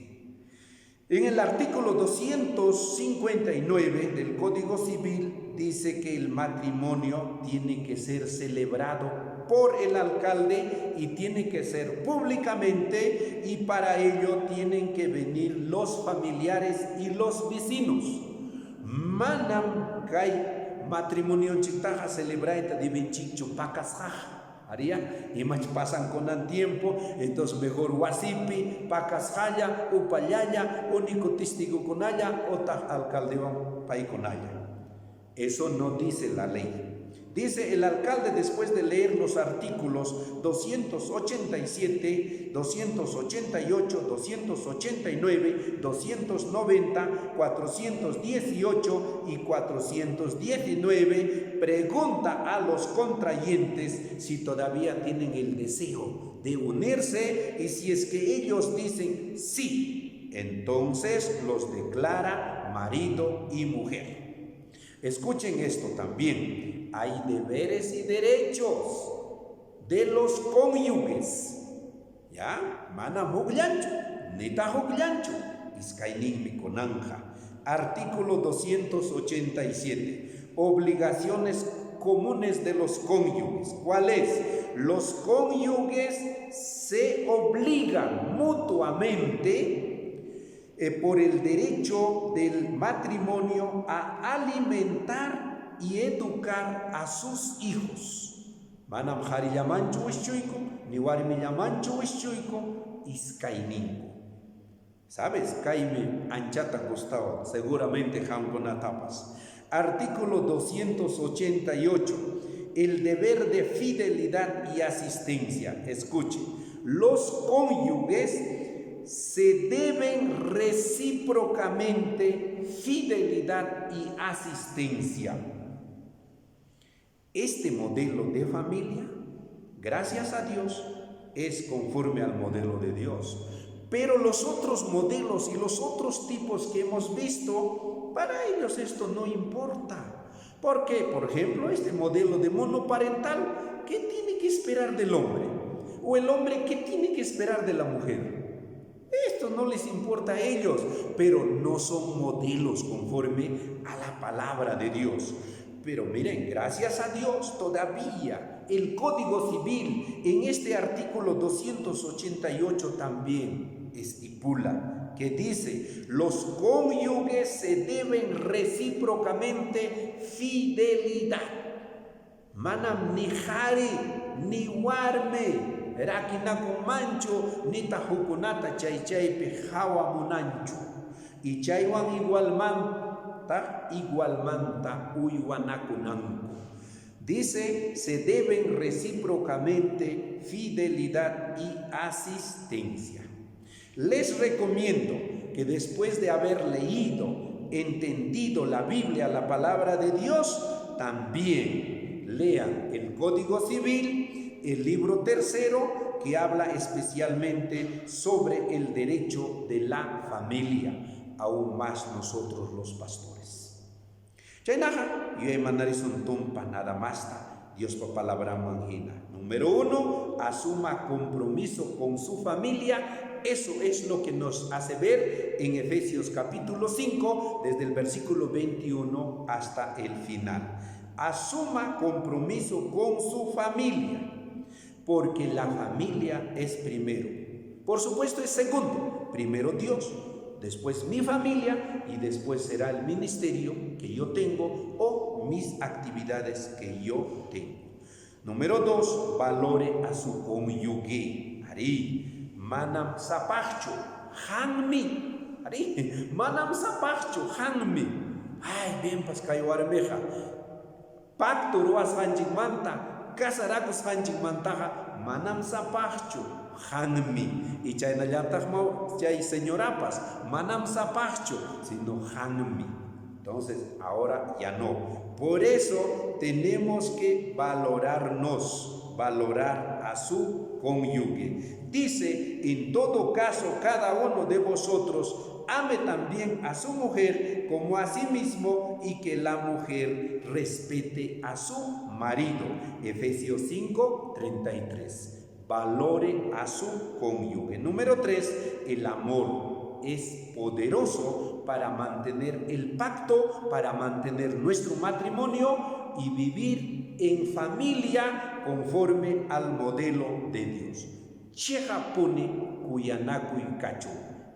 en el artículo 259 del Código Civil, dice que el matrimonio tiene que ser celebrado por el alcalde y tiene que ser públicamente, y para ello tienen que venir los familiares y los vecinos. Manam kai matrimonio chitaja celebraita de benchicho pacasaj, haría y más pasan con el tiempo, entonces mejor wasipi, pacasjaya, upayaya, único testigo con haya, ota alcaldeón pay con haya. Eso no dice la ley. Dice el alcalde después de leer los artículos 287, 288, 289, 290, 418 y 419, pregunta a los contrayentes si todavía tienen el deseo de unirse, y si es que ellos dicen sí, entonces los declara marido y mujer. Escuchen esto también, hay deberes y derechos de los cónyuges, ¿ya? Mana muglancho, neta juglancho, iskainin mi conanja. Artículo 287, obligaciones comunes de los cónyuges. ¿Cuál es? Los cónyuges se obligan mutuamente por el derecho del matrimonio a alimentar y educar a sus hijos. Manam hariyamanchu wischuiko, ni warmiyamanchu wischuiko, iskaininko. ¿Sabes? Kaime anchata costaba, seguramente jamconatapas. Artículo 288. El deber de fidelidad y asistencia. Escuche, los cónyuges se deben recíprocamente fidelidad y asistencia. Este modelo de familia, gracias a Dios, es conforme al modelo de Dios. Pero los otros modelos y los otros tipos que hemos visto, para ellos esto no importa. Porque, por ejemplo, este modelo de monoparental, ¿qué tiene que esperar del hombre? O el hombre, ¿qué tiene que esperar de la mujer? Esto no les importa a ellos, pero no son modelos conforme a la palabra de Dios. Pero miren, gracias a Dios todavía el Código Civil en este artículo 288 también estipula que dice: los cónyuges se deben recíprocamente fidelidad. Manam ni jari ni warme Rakinaku mancho nita hukunata chaype hawa munanchu, y chaywan igualmanta uywanakunanku. Dice, se deben recíprocamente fidelidad y asistencia. Les recomiendo que después de haber leído, entendido la Biblia, la palabra de Dios, también lean el Código Civil, el libro tercero, que habla especialmente sobre el derecho de la familia, aún más nosotros los pastores. Chaynaja, yo he mandado un tumpa nada más, Dios pa palabra manjina. Número 1, asuma compromiso con su familia. Eso es lo que nos hace ver en Efesios capítulo 5, desde el versículo 21 hasta el final. Asuma compromiso con su familia, porque la familia es primero. Por supuesto es segundo, primero Dios, después mi familia y después será el ministerio que yo tengo o mis actividades que yo tengo. Número 2, valore a su cónyuge. Ari, manam sapachcho, hanmi. Ari, manam sapachcho, hanmi. Ay, bien pas kayo armeja. Pacto ruas hanchikmanta, casaracos hanchikmantaja, manam sapachcho, hanmi. Y chaynallatahma, chay señorapas, manam sapachcho, sino hanmi. Entonces, ahora ya no. Por eso tenemos que valorarnos, valorar a su cónyuge. Dice, en todo caso, cada uno de vosotros ame también a su mujer como a sí mismo, y que la mujer respete a su marido. Efesios 5:33. Valore a su cónyuge. Número 3, el amor es poderoso para mantener el pacto, para mantener nuestro matrimonio y vivir en familia conforme al modelo de Dios. Cheja pone kuyanakuy cacho,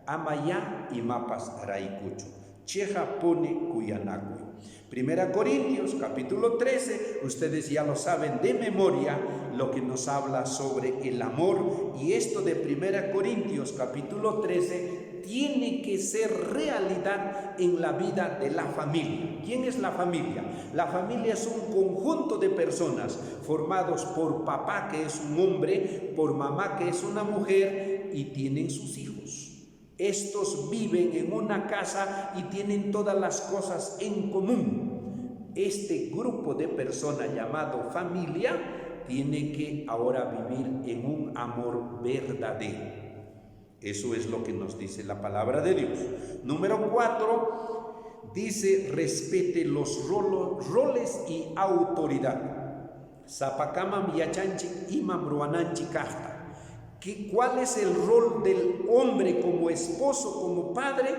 amaya y mapas raikucho. Cheja pone kuyanakuy. Primera Corintios, capítulo 13, ustedes ya lo saben de memoria, lo que nos habla sobre el amor. Y esto de Primera Corintios, capítulo 13, tiene que ser realidad en la vida de la familia. ¿Quién es la familia? La familia es un conjunto de personas formados por papá, que es un hombre, por mamá, que es una mujer, y tienen sus hijos. Estos viven en una casa y tienen todas las cosas en común. Este grupo de personas llamado familia tiene que ahora vivir en un amor verdadero. Eso es lo que nos dice la palabra de Dios. Número 4, dice: respete los roles y autoridad. Zapakamam yachanchik imam ruananchik kahta. ¿Cuál es el rol del hombre como esposo, como padre?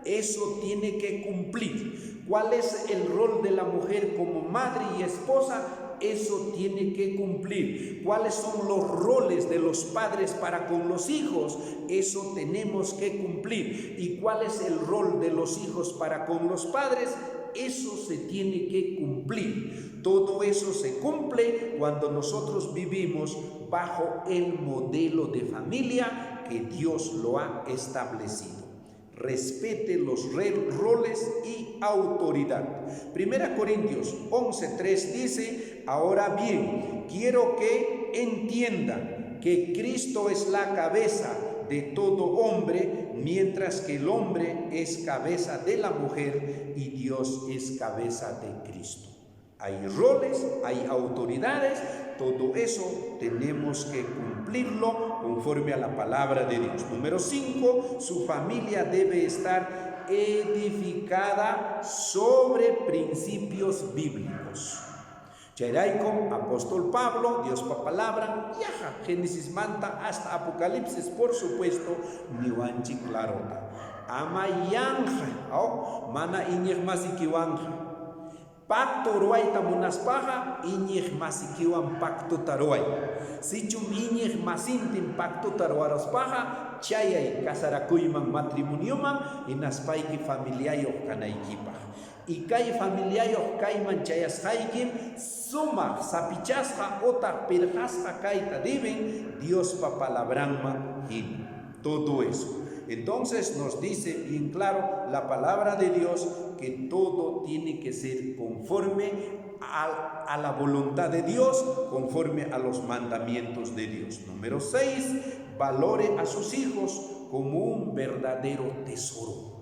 Eso tiene que cumplir. ¿Cuál es el rol de la mujer como madre y esposa? Eso tiene que cumplir. ¿Cuáles son los roles de los padres para con los hijos? Eso tenemos que cumplir. ¿Y cuál es el rol de los hijos para con los padres? Eso se tiene que cumplir. Todo eso se cumple cuando nosotros vivimos bajo el modelo de familia que Dios lo ha establecido. Respete los roles y autoridad. Primera Corintios 11:3 dice: ahora bien, quiero que entiendan que Cristo es la cabeza de todo hombre, mientras que el hombre es cabeza de la mujer y Dios es cabeza de Cristo. Hay roles, hay autoridades, todo eso tenemos que cumplirlo conforme a la palabra de Dios. Número 5, su familia debe estar edificada sobre principios bíblicos. Chairaico, apóstol Pablo, Dios pa palabra, viaja, Génesis manta hasta Apocalipsis, por supuesto, niwanchi clarota. Ama yanja, mana iñej masikiwanja. Pacto ruay tamunaspaja, iñej masikiwan pacto taruay. Sichum iñej masintin pacto taruaraspaja, chayay kasarakuyman matrimonioman, inaspayki familiayo kanaykipaj. Y kay familiayo kayman chayasqaykim sumaq sapichasqa otaq pirqasqa kayta deben Dios pa palabranman hin. Todo eso. Entonces nos dice bien claro la palabra de Dios que todo tiene que ser conforme a la voluntad de Dios, conforme a los mandamientos de Dios. Número 6, valore a sus hijos como un verdadero tesoro.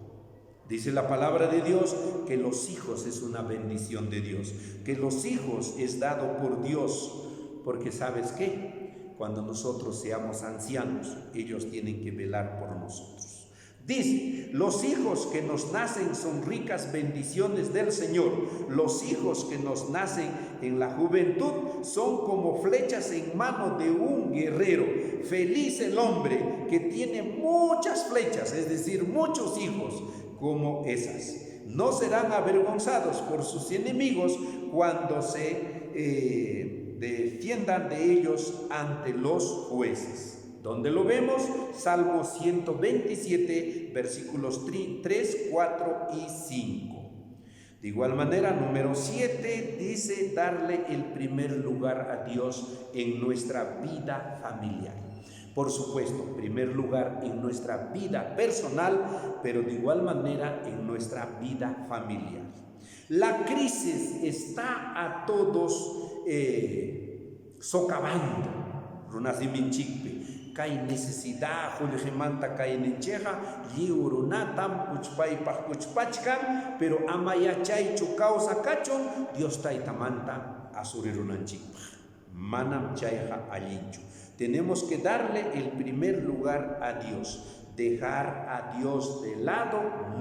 Dice la palabra de Dios que los hijos es una bendición de Dios, que los hijos es dado por Dios, porque ¿sabes qué? Cuando nosotros seamos ancianos, ellos tienen que velar por nosotros. Dice, los hijos que nos nacen son ricas bendiciones del Señor. Los hijos que nos nacen en la juventud son como flechas en mano de un guerrero. Feliz el hombre que tiene muchas flechas, es decir, muchos hijos como esas. No serán avergonzados por sus enemigos cuando se defiendan de ellos ante los jueces. ¿Dónde lo vemos? Salmo 127, versículos 3, 4 y 5. De igual manera, número 7 dice darle el primer lugar a Dios en nuestra vida familiar. Por supuesto, primer lugar en nuestra vida personal, pero de igual manera en nuestra vida familiar. La crisis está a todos socavando. Runaziminchikpe. Kay necesidad, Julijimanta kay necheja, liurunatam, kuchpaypaj kuchpachkan, pero amaya chaychu causa cacho, Dios taitamanta asurirunanchikpaj. Manam chayja allinchu. Tenemos que darle el primer lugar a Dios. Dejar a Dios de lado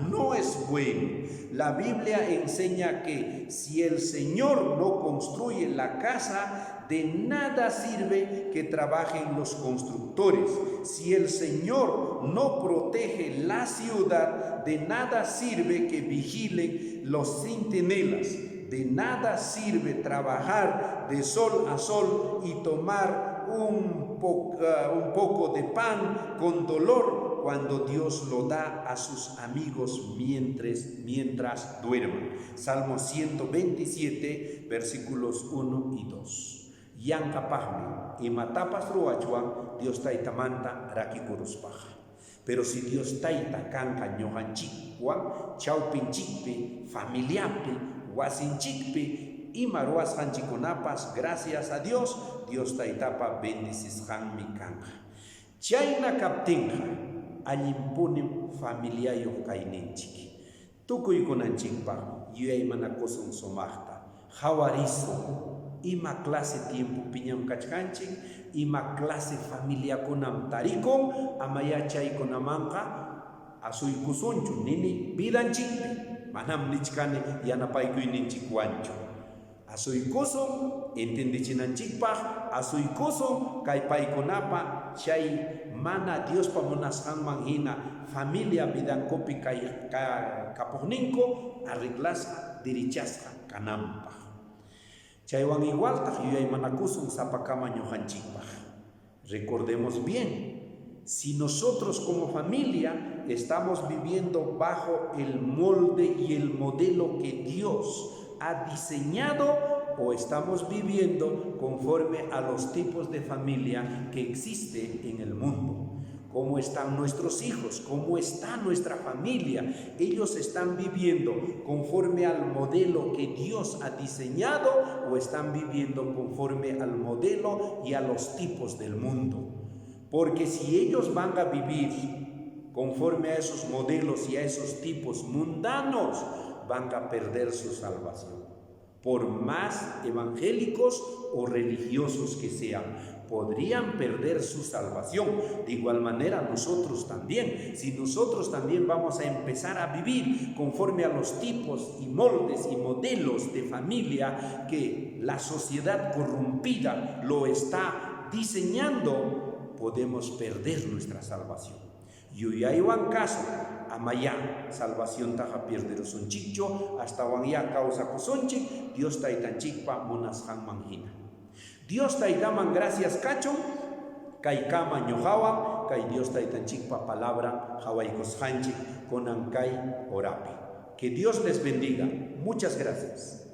no es bueno. La Biblia enseña que si el Señor no construye la casa, de nada sirve que trabajen los constructores. Si el Señor no protege la ciudad, de nada sirve que vigilen los centinelas. De nada sirve trabajar de sol a sol y tomar un poco de pan con dolor oro cuando Dios lo da a sus amigos mientras duermen. Salmo 127, versículos 1 y 2. Yankapajme y matapas ruachuan, Dios taitamanta rakikuruspaja. Pero si Dios taita kanka ñojanchikwan, chaupinchikpe, familiape, wasinchikpe, y maruas hanchikonapas, gracias a Dios, Dios taitapa bendisishanmi kanja. Chayna kaptinja, allimpunim familiayo kaininchiki. Tukuykunanchikpa, yuyay manakosun somajta, jawarizo, ima clase tiempo piñam kachkanchik, ima clase familia kunam tarikon, amaya chaykunamanqa asuykusunchu nini vidanchikpi, manam nichkani yanapaykuininchikwanchu. Asuykusun entendichinanchikpaq, asuykusun kay paykunapa chay mana Diospa munasqanman hina familia vidankupi kay kapuqninko arreglasqa dirichasqa kananpaq. Chaywan igualtaq yuyay manakusun sapakama ñujanchikpaq. Recordemos bien, si nosotros como familia estamos viviendo bajo el molde y el modelo que Dios ha diseñado, o estamos viviendo conforme a los tipos de familia que existe en el mundo. ¿Cómo están nuestros hijos? ¿Cómo está nuestra familia? ¿Ellos están viviendo conforme al modelo que Dios ha diseñado o están viviendo conforme al modelo y a los tipos del mundo? Porque si ellos van a vivir conforme a esos modelos y a esos tipos mundanos, van a perder su salvación. Por más evangélicos o religiosos que sean, podrían perder su salvación. De igual manera nosotros también. Si nosotros también vamos a empezar a vivir conforme a los tipos y moldes y modelos de familia que la sociedad corrompida lo está diseñando, podemos perder nuestra salvación. Yuyaywan caso, amaya, salvación taja pierdero sonchicho, hasta wanya causa kusonchik, Dios taitanchikpa monashan manjina. Dios taitaman gracias cacho, kai kama ñojawa, kai Dios taitanchikpa palabra, hawaikos hanchik, konan kai orapi. Que Dios les bendiga. Muchas gracias.